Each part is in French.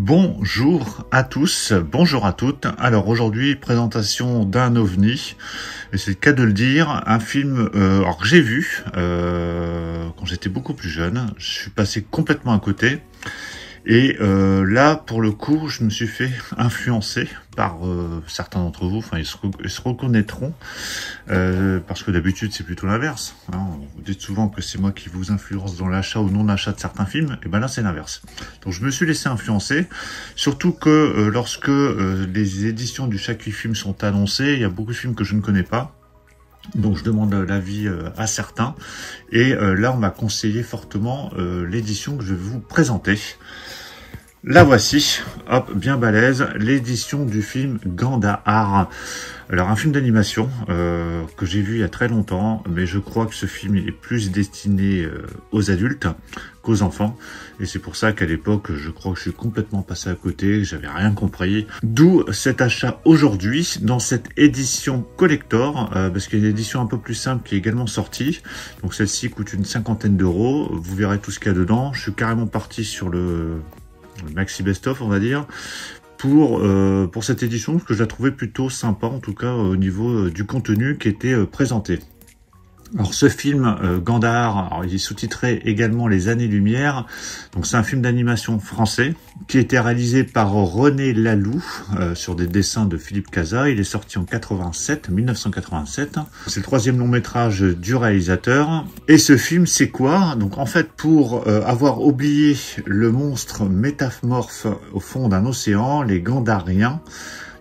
Bonjour à tous, bonjour à toutes. Alors aujourd'hui, présentation d'un ovni, et c'est le cas de le dire, un film que j'ai vu quand j'étais beaucoup plus jeune. Je suis passé complètement à côté. Et là, pour le coup, je me suis fait influencer par certains d'entre vous. Enfin, ils se reconnaîtront parce que d'habitude, c'est plutôt l'inverse. Hein. Vous dites souvent que c'est moi qui vous influence dans l'achat ou non-achat de certains films. Et ben là, c'est l'inverse. Donc, je me suis laissé influencer. Surtout que lorsque les éditions du Chaque Film sont annoncées, il y a beaucoup de films que je ne connais pas. Donc je demande l'avis à certains. Et là, on m'a conseillé fortement l'édition que je vais vous présenter. La voici, hop, bien balèze, l'édition du film Gandahar. Alors un film d'animation que j'ai vu il y a très longtemps, mais je crois que ce film est plus destiné aux adultes qu'aux enfants. Et c'est pour ça qu'à l'époque, je crois que je suis complètement passé à côté, j'avais rien compris. D'où cet achat aujourd'hui dans cette édition collector, parce qu'il y a une édition un peu plus simple qui est également sortie. Donc celle-ci coûte une 50aine d'euros. Vous verrez tout ce qu'il y a dedans. Je suis carrément parti sur le maxi best-of, on va dire, pour cette édition, parce que je la trouvais plutôt sympa, en tout cas au niveau du contenu qui était présenté. Alors ce film Gandahar, il est sous-titré également Les Années-Lumière. Donc c'est un film d'animation français qui a été réalisé par René Laloux sur des dessins de Philippe Cazat. Il est sorti en 1987. C'est le troisième long métrage du réalisateur. Et ce film, c'est quoi? Donc en fait, pour avoir oublié le monstre métamorphe au fond d'un océan, les Gandahariens,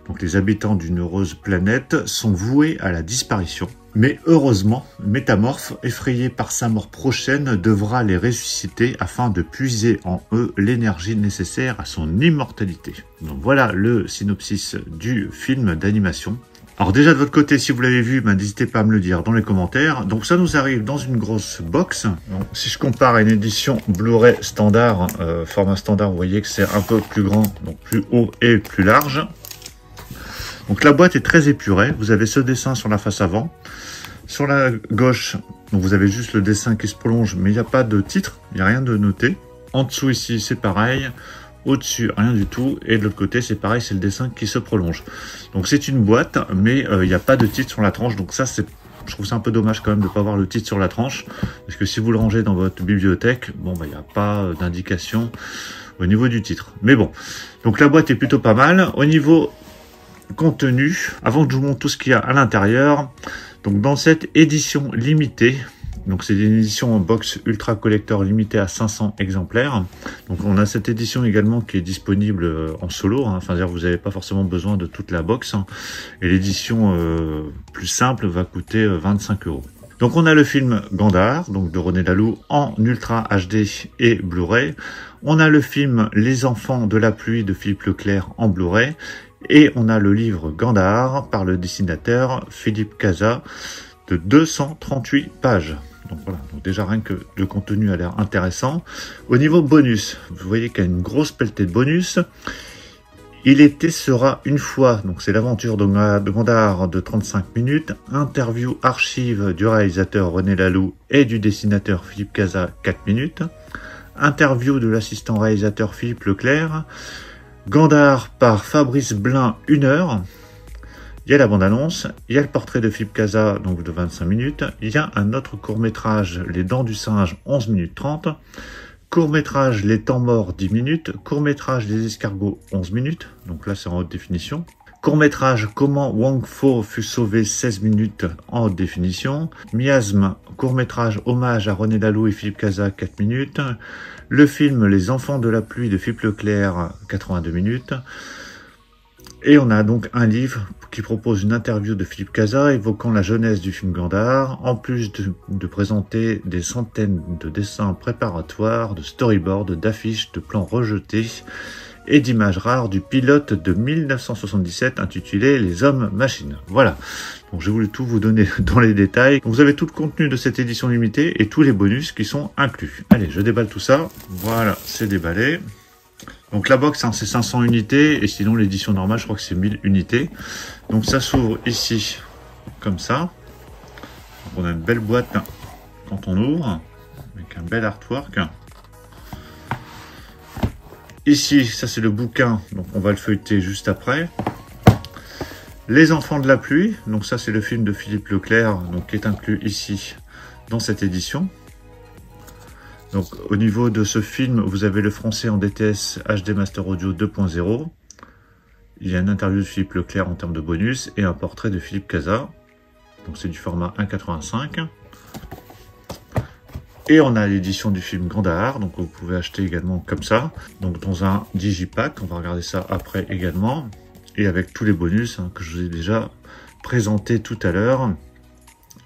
donc les habitants d'une heureuse planète, sont voués à la disparition. Mais heureusement, Métamorphe, effrayé par sa mort prochaine, devra les ressusciter afin de puiser en eux l'énergie nécessaire à son immortalité. Donc voilà le synopsis du film d'animation. Alors déjà de votre côté, si vous l'avez vu, n'hésitez pas à me le dire dans les commentaires. Donc ça nous arrive dans une grosse box. Donc, si je compare à une édition Blu-ray standard, format standard, vous voyez que c'est un peu plus grand, donc plus haut et plus large. Donc la boîte est très épurée, vous avez ce dessin sur la face avant. Sur la gauche, donc vous avez juste le dessin qui se prolonge, mais il n'y a pas de titre, il n'y a rien de noté. En dessous ici, c'est pareil. Au-dessus, rien du tout. Et de l'autre côté, c'est pareil, c'est le dessin qui se prolonge. Donc c'est une boîte, mais il n'y a pas de titre sur la tranche. Donc ça, je trouve ça un peu dommage quand même de ne pas avoir le titre sur la tranche. Parce que si vous le rangez dans votre bibliothèque, bon, il n'y a pas d'indication au niveau du titre. Mais bon, donc la boîte est plutôt pas mal. Au niveau contenu, avant que je vous montre tout ce qu'il y a à l'intérieur, donc dans cette édition limitée, donc c'est une édition en box ultra collector limitée à 500 exemplaires. Donc on a cette édition également qui est disponible en solo, hein. Enfin vous n'avez pas forcément besoin de toute la box, hein. Et l'édition plus simple va coûter 25 euros. Donc on a le film Gandahar, donc de René Laloux en Ultra HD et Blu-ray. On a le film Les Enfants de la Pluie de Philippe Leclerc en Blu-ray. Et on a le livre Gandahar par le dessinateur Philippe Cazat de 238 pages. Donc voilà, donc déjà rien que le contenu a l'air intéressant. Au niveau bonus, vous voyez qu'il y a une grosse pelletée de bonus. Il était sera une fois, donc c'est l'aventure de Gandahar de 35 minutes, interview archive du réalisateur René Laloux et du dessinateur Philippe Cazat 4 minutes, interview de l'assistant réalisateur Philippe Leclerc, Gandahar par Fabrice Blin 1 heure, il y a la bande-annonce, il y a le portrait de Philippe Cazat donc de 25 minutes, il y a un autre court-métrage Les Dents du Singe 11 minutes 30, court-métrage Les Temps Morts 10 minutes, court-métrage Les Escargots 11 minutes, donc là c'est en haute définition, court-métrage Comment Wang Fo fut sauvé 16 minutes en haute définition, Miasme, court-métrage Hommage à René Laloux et Philippe Cazat 4 minutes, le film Les Enfants de la Pluie de Philippe Leclerc 82 minutes, et on a donc un livre qui propose une interview de Philippe Cazat évoquant la jeunesse du film Gandahar, en plus de présenter des centaines de dessins préparatoires, de storyboards, d'affiches, de plans rejetés et d'images rares du pilote de 1977 intitulé Les Hommes-Machines. Voilà, donc j'ai voulu tout vous donner dans les détails. Donc, vous avez tout le contenu de cette édition limitée et tous les bonus qui sont inclus. Allez, je déballe tout ça. Voilà, c'est déballé. Donc la box, hein, c'est 500 unités, et sinon l'édition normale, je crois que c'est 1000 unités. Donc ça s'ouvre ici, comme ça. Donc, on a une belle boîte quand on ouvre, avec un bel artwork. ici, ça c'est le bouquin, donc on va le feuilleter juste après. Les enfants de la pluie, donc ça c'est le film de Philippe Leclerc, donc qui est inclus ici dans cette édition. Donc au niveau de ce film, vous avez le français en DTS HD Master Audio 2.0. Il y a une interview de Philippe Leclerc en termes de bonus et un portrait de Philippe Cazat. Donc c'est du format 1.85. Et on a l'édition du film Gandahar, donc vous pouvez acheter également comme ça. Donc dans un digipack, on va regarder ça après également. Et avec tous les bonus que je vous ai déjà présentés tout à l'heure.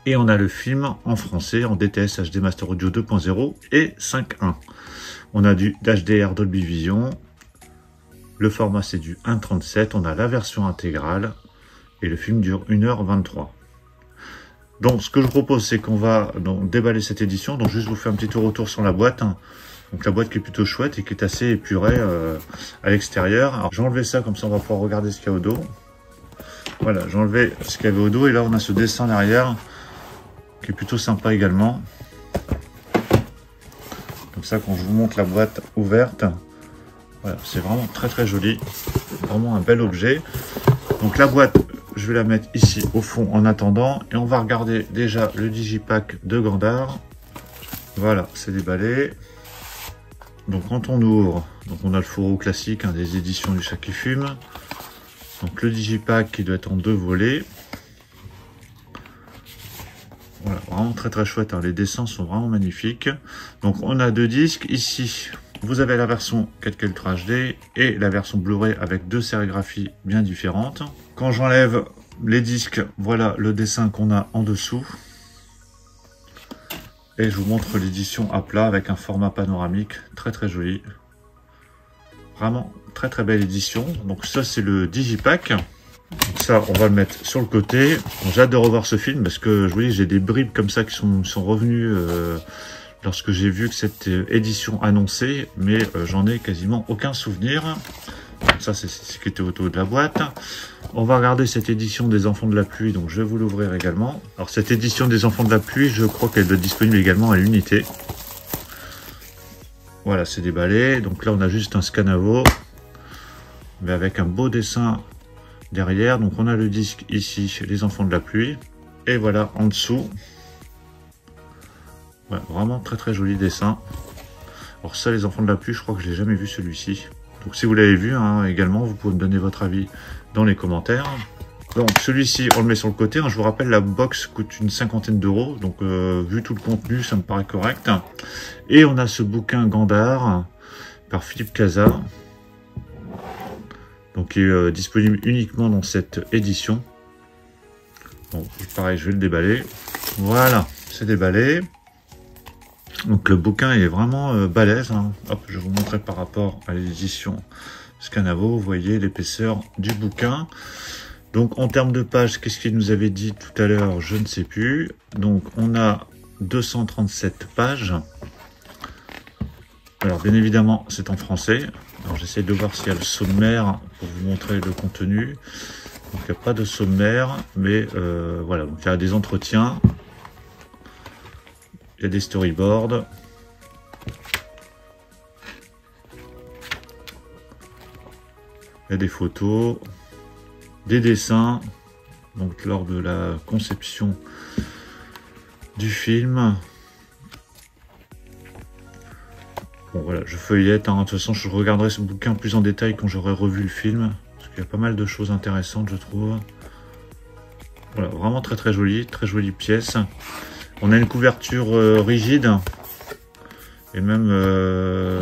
Et on a le film en français, en DTS HD Master Audio 2.0 et 5.1. On a du HDR Dolby Vision. Le format c'est du 1.37. On a la version intégrale. Et le film dure 1h23. Donc ce que je vous propose, c'est qu'on va donc déballer cette édition. Donc juste vous faire un petit retour sur la boîte. Donc la boîte qui est plutôt chouette et qui est assez épurée à l'extérieur. Alors j'ai enlevé ça, comme ça on va pouvoir regarder ce qu'il y a au dos. Voilà, j'ai enlevé ce qu'il y avait au dos. Et là on a ce dessin derrière, qui est plutôt sympa également. Comme ça, quand je vous montre la boîte ouverte, voilà, c'est vraiment très très joli. Vraiment un bel objet. Donc la boîte, je vais la mettre ici au fond en attendant. Et on va regarder déjà le digipack de Gandahar. Voilà, c'est déballé. Donc quand on ouvre, donc on a le fourreau classique des éditions du Chat qui fume. Donc le digipack qui doit être en 2 volets. Voilà, vraiment très très chouette, les dessins sont vraiment magnifiques. Donc on a 2 disques, ici vous avez la version 4K Ultra HD et la version Blu-ray avec 2 sérigraphies bien différentes. Quand j'enlève les disques, voilà le dessin qu'on a en dessous. Et je vous montre l'édition à plat avec un format panoramique très très joli. Vraiment très très belle édition. Donc ça c'est le digipack. Donc ça, on va le mettre sur le côté. J'ai hâte de revoir ce film parce que je vous dis, j'ai des bribes comme ça qui sont revenues lorsque j'ai vu que cette édition annoncée, mais j'en ai quasiment aucun souvenir. Donc ça, c'est ce qui était autour de la boîte. On va regarder cette édition des Enfants de la Pluie, donc je vais vous l'ouvrir également. Alors cette édition des Enfants de la Pluie, je crois qu'elle doit être disponible également à l'unité. Voilà, c'est déballé. Donc là, on a juste un scanavo, mais avec un beau dessin derrière. Donc on a le disque ici, les Enfants de la Pluie. Et voilà, en dessous. Ouais, vraiment très très joli dessin. Alors ça, les Enfants de la Pluie, je crois que je l'ai jamais vu celui-ci. Donc si vous l'avez vu également, vous pouvez me donner votre avis dans les commentaires. Donc celui-ci, on le met sur le côté. Je vous rappelle, la box coûte une 50aine d'euros. Donc vu tout le contenu, ça me paraît correct. Et on a ce bouquin Gandahar par Philippe Cazat. Donc qui est disponible uniquement dans cette édition. Bon, pareil, je vais le déballer. Voilà, c'est déballé. Donc le bouquin est vraiment balèze. Hop, je vais vous montrer par rapport à l'édition Scanavo. Vous voyez l'épaisseur du bouquin. Donc en termes de pages, qu'est-ce qu'il nous avait dit tout à l'heure? Je ne sais plus. Donc on a 237 pages. Alors bien évidemment, c'est en français. Alors j'essaie de voir s'il y a le sommaire pour vous montrer le contenu. Donc il n'y a pas de sommaire, mais voilà. Donc il y a des entretiens. Il y a des storyboards. Il y a des photos, des dessins, donc lors de la conception du film. Bon voilà, je feuillette. De toute façon, je regarderai ce bouquin plus en détail quand j'aurai revu le film, parce qu'il y a pas mal de choses intéressantes, je trouve. Voilà, vraiment très très jolie pièce. On a une couverture rigide et même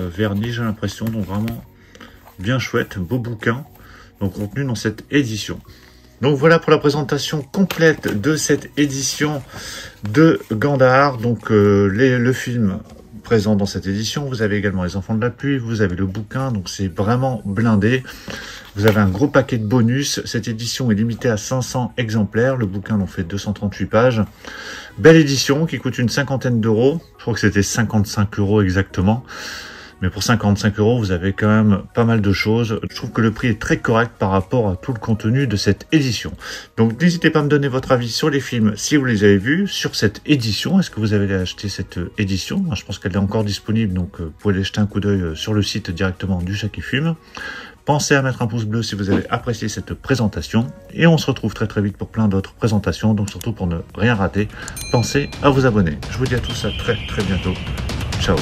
vernie, j'ai l'impression. Donc vraiment bien chouette, beau bouquin. Donc contenu dans cette édition. Donc voilà pour la présentation complète de cette édition de Gandahar. Donc le film présent dans cette édition. Vous avez également les Enfants de la Pluie, vous avez le bouquin. Donc c'est vraiment blindé. Vous avez un gros paquet de bonus. Cette édition est limitée à 500 exemplaires. Le bouquin en fait 238 pages. Belle édition qui coûte une 50aine d'euros. Je crois que c'était 55 € exactement. Mais pour 55 €, vous avez quand même pas mal de choses. Je trouve que le prix est très correct par rapport à tout le contenu de cette édition. Donc n'hésitez pas à me donner votre avis sur les films si vous les avez vus, sur cette édition. Est-ce que vous avez acheté cette édition? Je pense qu'elle est encore disponible, donc vous pouvez aller jeter un coup d'œil sur le site directement du Chat qui fume. Pensez à mettre un pouce bleu si vous avez apprécié cette présentation. Et on se retrouve très très vite pour plein d'autres présentations. Donc surtout pour ne rien rater, pensez à vous abonner. Je vous dis à tous à très très bientôt. Ciao.